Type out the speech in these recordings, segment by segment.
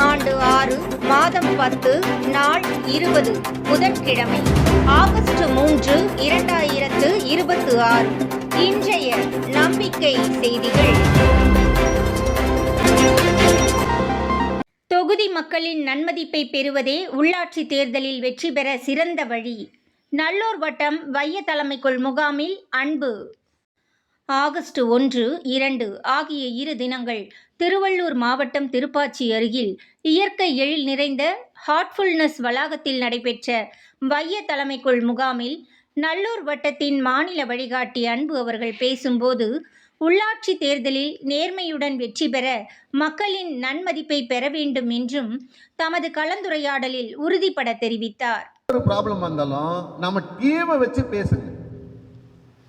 ஆண்டு 6 மாதம் 10 நாள் 20 புதன்கிழமை ஆகஸ்ட் 3 2026. இன்றைய நம்பிக்கை செய்திகள். தொகுதி மக்களின் நன்மதிப்பை பெறுவதே உள்ளாட்சி தேர்தலில் வெற்றி பெற சிறந்த வழி. நல்லூர் வட்டம் வைய தலைமைக்குள் முகாமில் அன்பு. ஆகஸ்ட் 1, 2 ஆகிய 2 தினங்கள் திருவள்ளூர் மாவட்டம் திருப்பாச்சி அருகில் இயற்கை எழில் நிறைந்த ஹார்ட்ஃபுல்னஸ் வளாகத்தில் நடைபெற்ற வைய தலைமைக்குள் முகாமில் நல்லூர் வட்டத்தின் மாநில வழிகாட்டி அன்பு அவர்கள் பேசும்போது, உள்ளாட்சி தேர்தலில் நேர்மையுடன் வெற்றி பெற மக்களின் நன்மதிப்பை பெற வேண்டும் என்றும் தமது கலந்துரையாடலில் உறுதிபட தெரிவித்தார். ஒரு ப்ராப்ளம் வந்தாலும் நம்ம டீமை வச்சு பேசுங்க.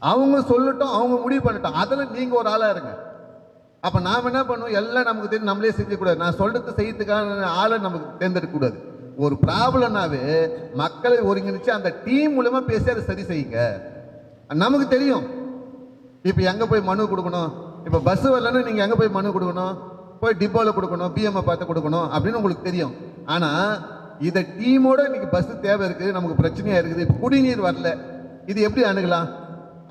அவங்க சொல்லட்டும், அவங்க முடிவு பண்ணட்டும், அதில் நீங்க ஒரு ஆளா இருங்க. அப்ப நாம என்ன பண்ணுவோம், எல்லாம் நமக்கு தெரியும், நம்மளே செஞ்சக்கூடாது. நான் சொல்றது செய்யறதுக்கான ஆளை நமக்கு தேர்ந்தெடுக்க கூடாது. ஒரு ப்ராப்ளம்னாவே மக்களை ஒருங்கிணைச்சு அந்த டீம் மூலமா பேசி அதை சரி செய்யுங்க. நமக்கு தெரியும் இப்போ எங்க போய் மனு கொடுக்கணும். இப்போ பஸ் வரலன்னு நீங்க எங்க போய் மனு கொடுக்கணும், போய் டிப்போல கொடுக்கணும், பிஎம்ஐ பார்த்து கொடுக்கணும் அப்படின்னு உங்களுக்கு தெரியும். ஆனா இதை டீமோட இன்னைக்கு பஸ் தேவை இருக்குது, நமக்கு பிரச்சனையா இருக்குது. இப்போ குடிநீர் வரல, இது எப்படி அணுகலாம்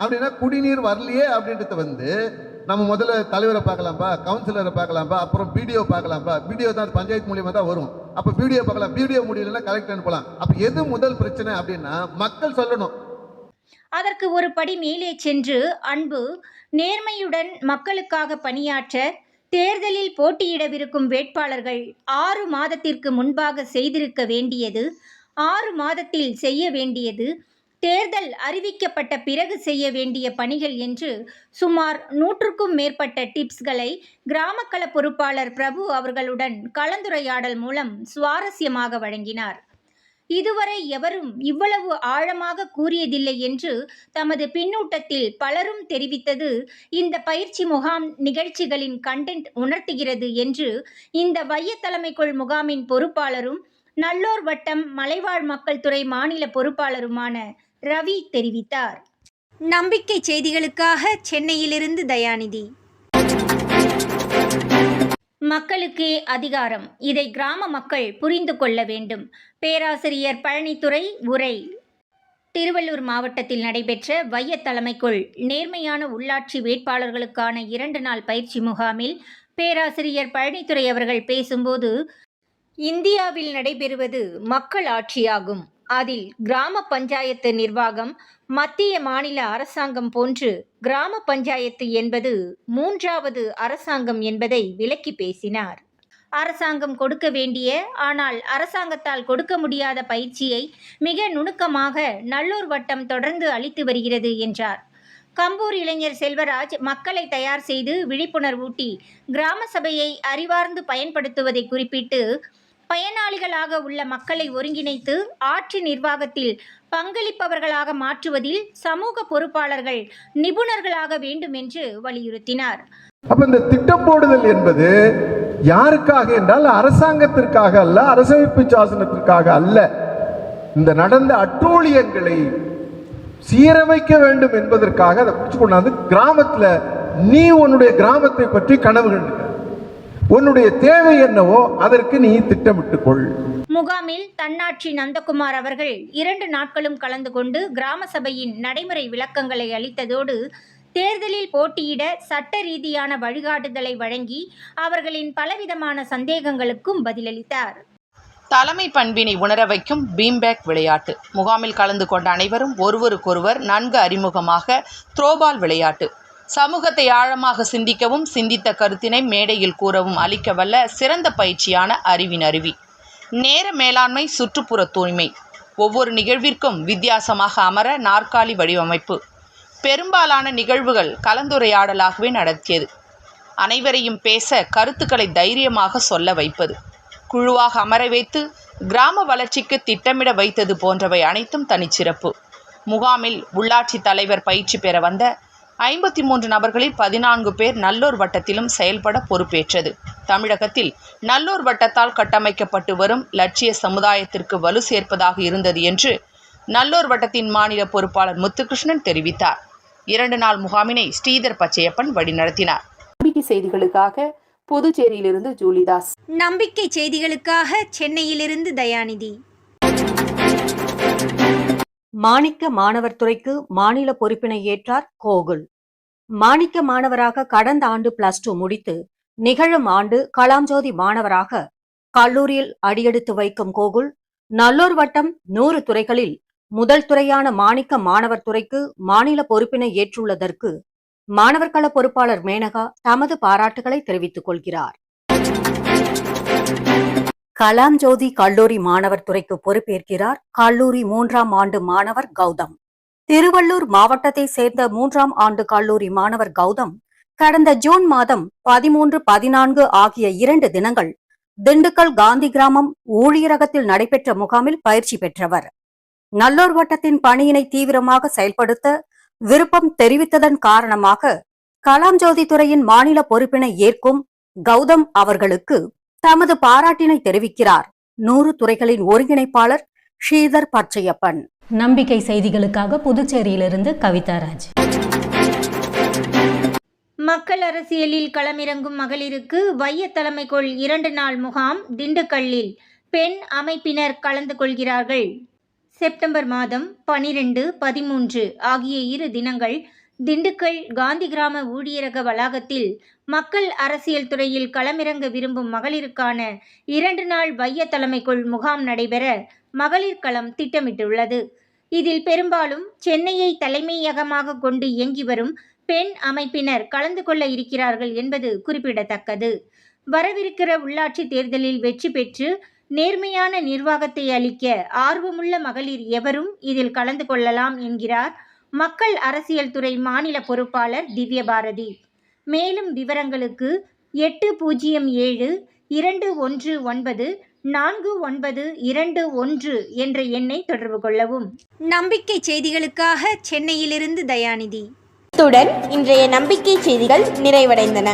அப்படின்னா, குடிநீர் வரலையே அப்படின்றத நம்ம முதல்ல தலைவரை பார்க்கலாம்ப்பா, கவுன்சிலரை பார்க்கலாம்ப்பா, அப்புறம் பிடிஓ பார்க்கலாம்ப்பா. பிடிஓ தான் பஞ்சாயத்து மூலியமா தான் வரும். அப்போ பிடிஓ பார்க்கலாம், பிடிஓ முடியலன்னா கலெக்டர் அனுப்பலாம். அப்போ எது முதல் பிரச்சனை அப்படின்னா மக்கள் சொல்லணும். அதற்கு ஒரு படி மேலே சென்று அன்பு நேர்மையுடன் மக்களுக்காக பணியாற்ற தேர்தலில் போட்டியிடவிருக்கும் வேட்பாளர்கள் 6 மாதத்திற்கு முன்பாக செய்திருக்க வேண்டியது, 6 மாதத்தில் செய்ய வேண்டியது, தேர்தல் அறிவிக்கப்பட்ட பிறகு செய்ய வேண்டிய பணிகள் என்று சுமார் 100க்கும் மேற்பட்ட டிப்ஸ்களை கிராமக்கள பொறுப்பாளர் பிரபு அவர்களுடன் கலந்துரையாடல் மூலம் சுவாரஸ்யமாக வழங்கினார். இதுவரை எவரும் இவ்வளவு ஆழமாக கூறியதில்லை என்று தமது பின்னூட்டத்தில் பலரும் தெரிவித்தது இந்த பயிற்சி முகாம் நிகழ்ச்சிகளின் கண்டென்ட் உணர்த்துகிறது என்று இந்த வைய தலைமைக்குள் முகாமின் பொறுப்பாளரும் நல்லூர் வட்டம் மலைவாழ் மக்கள் துறை மாநில பொறுப்பாளருமான ரவி தெரிவித்தார். நம்பிக்கை செய்திகளுக்காக சென்னையிலிருந்து தயாநிதி. மக்களுக்கே அதிகாரம், இதை கிராம மக்கள் புரிந்து கொள்ள வேண்டும். பேராசிரியர் பழனித்துறை உரை. திருவள்ளூர் மாவட்டத்தில் நடைபெற்ற வைய தலைமைக்குள் நேர்மையான உள்ளாட்சி வேட்பாளர்களுக்கான 2 நாள் பயிற்சி முகாமில் பேராசிரியர் பழனித்துறை அவர்கள் பேசும்போது, இந்தியாவில் நடைபெறுவது மக்கள் ஆட்சியாகும். அதில் கிராம பஞ்சாயத்து நிர்வாகம் மத்திய மாநில அரசாங்கம் போன்று கிராம பஞ்சாயத்து என்பது 3வது அரசாங்கம் என்பதை விளக்கி பேசினார். அரசாங்கம் கொடுக்க வேண்டிய, ஆனால் அரசாங்கத்தால் கொடுக்க முடியாத பயிற்சியை மிக நுணுக்கமாக நல்லூர் வட்டம் தொடர்ந்து அளித்து வருகிறது என்றார். கம்பூர் இளைஞர் செல்வராஜ் மக்களை தயார் செய்து விழிப்புணர்வூட்டி கிராம சபையை அறிவார்ந்து பயன்படுத்துவதை குறிப்பிட்டு, பயனாளிகளாக உள்ள மக்களை ஒருங்கிணைத்து ஆட்சி நிர்வாகத்தில் பங்களிப்பவர்களாக மாற்றுவதில் சமூக பொறுப்பாளர்கள் நிபுணர்களாக வேண்டும் என்று வலியுறுத்தினார். அப்ப இந்த திட்டம் போடுதல் என்பது யாருக்காக என்றால் அரசாங்கத்திற்காக அல்ல, அரசமைப்பு சாசனத்திற்காக அல்ல. இந்த நடந்த அட்டூழியங்களை சீரமைக்க வேண்டும் என்பதற்காக அதை பிடிச்சு கொண்டாந்து கிராமத்துல நீ உன்னுடைய கிராமத்தை பற்றி கனவு கண்டு உன்னுடைய தேவை என்னவோ அதற்கு நீ திட்டமிட்டுக் கொள். முகாமில் தன்னாட்சி நந்தகுமார் அவர்கள் 2 நாட்களும் கலந்து கொண்டு கிராம சபையின் நடைமுறை விளக்கங்களை அளித்ததோடு தேர்தலில் போட்டியிட சட்ட ரீதியான வழிகாட்டுதலை வழங்கி அவர்களின் பலவிதமான சந்தேகங்களுக்கும் பதிலளித்தார். தலைமை பண்பினை உணர வைக்கும் பீம்பேக் விளையாட்டு. முகாமில் கலந்து கொண்ட அனைவரும் ஒருவருக்கொருவர் நன்கு அறிமுகமாக த்ரோபால் விளையாட்டு. சமூகத்தை ஆழமாக சிந்திக்கவும் சிந்தித்த கருத்தினை மேடையில் கூறவும் அளிக்க வல்ல சிறந்த பயிற்சியான அறிவின் அருவி. நேர மேலாண்மை, சுற்றுப்புற தூய்மை. ஒவ்வொரு நிகழ்விற்கும் வித்தியாசமாக அமர நாற்காலி வடிவமைப்பு. பெரும்பாலான நிகழ்வுகள் கலந்துரையாடலாகவே நடத்தியது. அனைவரையும் பேச, கருத்துக்களை தைரியமாக சொல்ல வைப்பது, குழுவாக அமர வைத்து கிராம வளர்ச்சிக்கு திட்டமிட வைத்தது போன்றவை அனைத்தும் தனிச்சிறப்பு. முகாமில் உள்ளாட்சி தலைவர் பயிற்சி பெற வந்த 53 நபர்களில் 14 பேர் நல்லூர் வட்டத்திலும் செயல்பட பொறுப்பேற்றது. தமிழகத்தில் நல்லூர் வட்டத்தால் கட்டமைக்கப்பட்டு வரும் லட்சிய சமுதாயத்திற்கு வலு சேர்ப்பதாக இருந்தது என்று நல்லூர் வட்டத்தின் மாநில பொறுப்பாளர் முத்துகிருஷ்ணன் தெரிவித்தார். 2 நாள் முகாமினை ஸ்ரீதர் பச்சையப்பன் வழிநடத்தினார். செய்திகளுக்காக புதுச்சேரியிலிருந்து ஜூலிதாஸ். நம்பிக்கை செய்திகளுக்காக சென்னையிலிருந்து தயாநிதி. மாணிக்க மாணவர் துறைக்கு மாநில பொறுப்பினை ஏற்றார் கோகுல். மாணிக்க மாணவராக கடந்த ஆண்டு +2 முடித்து நிகழும் ஆண்டு கலாம்ஜோதி மாணவராக கல்லூரியில் அடியெடுத்து வைக்கும் கோகுல் நல்லூர் வட்டம் 100 துறைகளில் முதல் துறையான மாணிக்க மாணவர் துறைக்கு மாநில பொறுப்பினை ஏற்றுள்ளதற்கு மாணவர் கள பொறுப்பாளர் மேனகா தமது பாராட்டுகளை தெரிவித்துக் கொள்கிறார். கலாம்ஜோதி கல்லூரி மாணவர் துறைக்கு பொறுப்பேற்கிறார் கல்லூரி 3ஆம் ஆண்டு மாணவர் கௌதம். திருவள்ளூர் மாவட்டத்தை சேர்ந்த 3ஆம் ஆண்டு கல்லூரி மாணவர் கௌதம் கடந்த ஜூன் மாதம் 13, 14 ஆகிய 2 தினங்கள் திண்டுக்கல் காந்தி கிராமம் ஊழியரகத்தில் நடைபெற்ற முகாமில் பயிற்சி பெற்றவர். நல்லூர் வட்டத்தின் பணியினை தீவிரமாக செயல்படுத்த விருப்பம் தெரிவித்ததன் காரணமாக கலாம்ஜோதி துறையின் மாநில பொறுப்பினை ஏற்கும் கௌதம் அவர்களுக்கு தமது பாராட்டினை தெரிவிக்கிறார் 100 துறைகளின் ஒருங்கிணைப்பாளர் ஸ்ரீதர் பச்சையப்பன். நம்பிக்கை செய்திகளுக்காக புதுச்சேரியிலிருந்து கவிதாராஜ். மக்கள் அரசியலில் களமிறங்கும் மகளிருக்கு வைய தலைமைக்குள் 2 நாள் முகாம் திண்டுக்கல்லில் பெண் அமைப்பினர் கலந்து கொள்கிறார்கள். செப்டம்பர் மாதம் 12, 13 ஆகிய 2 தினங்கள் திண்டுக்கல் காந்தி கிராம ஊழியரக வளாகத்தில் மக்கள் அரசியல் துறையில் களமிறங்க விரும்பும் மகளிருக்கான 2 நாள் வைய தலைமைக்குள் முகாம் நடைபெற மகளிர் களம் திட்டமிட்டுள்ளது. இதில் பெரும்பாலும் சென்னையை தலைமையகமாக கொண்டு இயங்கி வரும் பெண் அமைப்பினர் கலந்து கொள்ள இருக்கிறார்கள் என்பது குறிப்பிடத்தக்கது. வரவிருக்கிற உள்ளாட்சி தேர்தலில் வெற்றி பெற்று நேர்மையான நிர்வாகத்தை அளிக்க ஆர்வமுள்ள மகளிர் எவரும் இதில் கலந்து கொள்ளலாம் என்கிறார் மக்கள் அரசியல் துறை மாநில பொறுப்பாளர் திவ்யபாரதி. மேலும் விவரங்களுக்கு 807219 4921 என்ற எண்ணை தொடர்பு கொள்ளவும். நம்பிக்கை செய்திகளுக்காக சென்னையிலிருந்து தயாநிதி. இத்துடன் இன்றைய நம்பிக்கை செய்திகள் நிறைவடைந்தன.